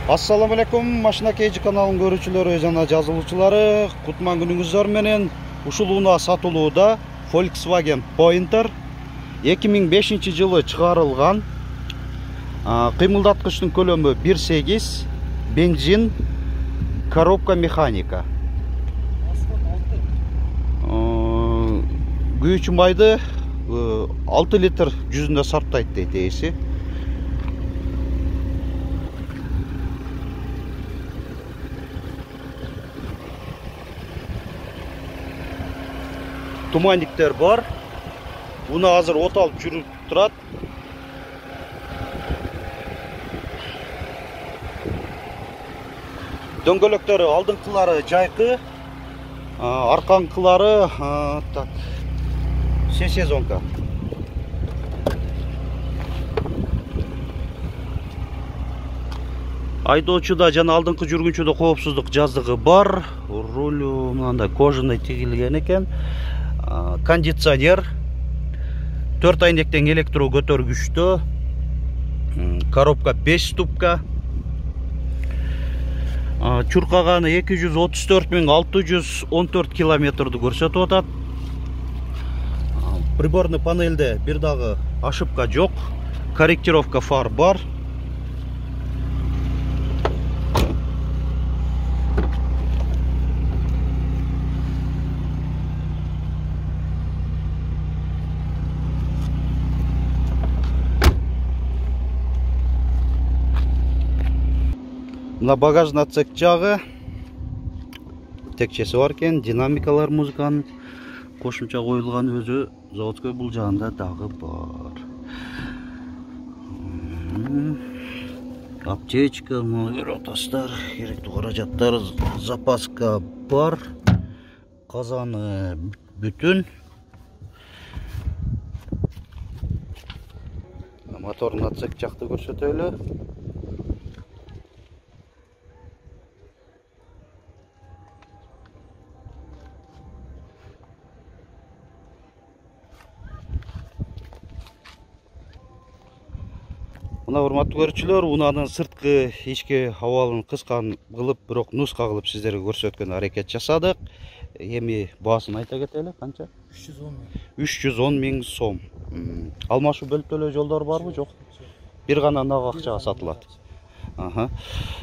Assalamu alaikum, Машина KG каналын көрүүчүлөрү жана жазылуучулары, кутман күнүңүздөр менен. Ушулууна сатылууда Volkswagen Pointer 2005 жылы чыгарылган. Кыймылдаткычтын көлөмү 1.8, бензин, коробка механика. Күйүүчү майды 6 литр жүзүндө сарптайт дейт ээси. Туманниктер бар. Буну азыр от алып жүрүп турат. Дөңгөлөктөрү алдыңкылары жайкы, аркаңкылары так. Сезонка. Айдоочуда жана алдыңкы жүргүнчүдө коопсуздук жаздыгы бар. Рулю мындай кожаный тигилген экен. Кондиционер, 4 айнектен электро көтөргүчтө, коробка 5 ступка, чуркаганы 234.614 километрди көрсөтүп атат. Приборный панелде бир дагы ошибка жок, корректировка фар бар. На багажный отсек жагы текчеси бар экен, динамикалар музыканын кошумча коюлган өзү заводской бул жагында дагы бар. Аптечка, атастар, керектүү каражаттар, запаска бар. Казаны бүтүн. Мотордун отсек жакты көрсөтөлү. Мына урматтуу көрүүчүлөр, унаанын сырткы ички абалын кыскан кылып, бирок нуска кылып сиздерге көрсөткөн аракет жасадык. Эми баасын айта кетели, канча? 310 миң сом. Алмашуу бөлүп төлөө жолдору барбы, жок? Бир гана нак акчага сатылат.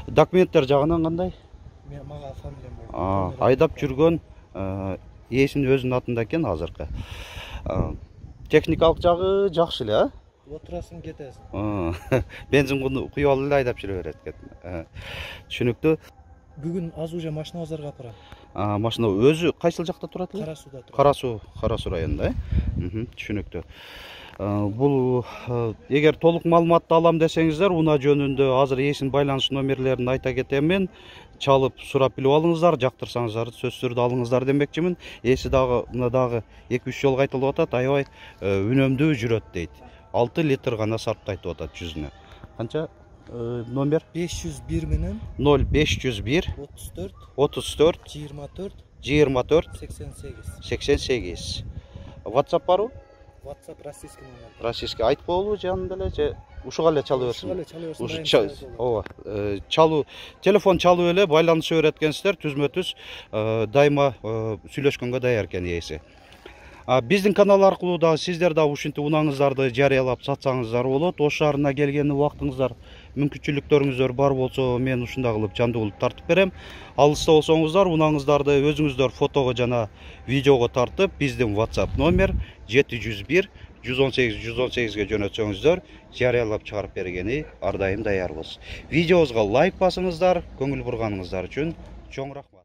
Документтер жагынан кандай? Мага фамилиям бар. Айдап жүргөн ээсинин өзүнүн атында экен азыркы. Техникалык жагы жакшы эле, а? Отурасың кетесиң. Бензин куюп алып эле айдап жүрө берет экен. Түшүнүктүү. Бүгүн аз уже машина базарга апарам. Машина өзү кайсыл жакта турат эле? Кара сууда турат. Кара суу районунда, түшүнүктүү. Бул эгер толук маалыматты алам десеңиздер, унаа жөнүндө азыр ээсинин байланыш номерлерин айта кетемин. Чалып сурап билип алыңыздар, жактырсаңыздар сөзсүз түрдө алыңыздар демекчимин. Ээси дагы мына дагы 2-3 жолу айтылып атат, аябай үнөмдүү жүрөт дейт. 6 литр гана сарптайт деп атат жүзүнө. Канча номер? 501 менен 0501 34 24 88. WhatsApp барбы? WhatsApp российский номер. Российский айтып коелу жанында эле же ушуга эле чалып берсин. Ооба, чалуу, телефон чалып эле байланыша берет экенсиздер, түзмө-түз дайыма сүйлөшкөнгө даяр экен ээси. Биздин канал аркылуу да сиздер да ушинтип унаңыздарды жарыялап сатсаңыздар болот. Ош шаарына келген убактыңыздар, мүмкүнчүлүктөрүңүздөр бар болсо, мен ушундай кылып жандуу кылып тартып берем. Алыста болсоңуздар, унаңыздарды өзүңүздөр фотого жана видеого тартып, биздин WhatsApp номер 701 118 жөнөтсөңүздөр, жарыялап чыгарып бергени ар дайым даярбыз. Видеобузга лайк басыңыздар, көңүл бурганыңыздар үчүн чоң рахмат.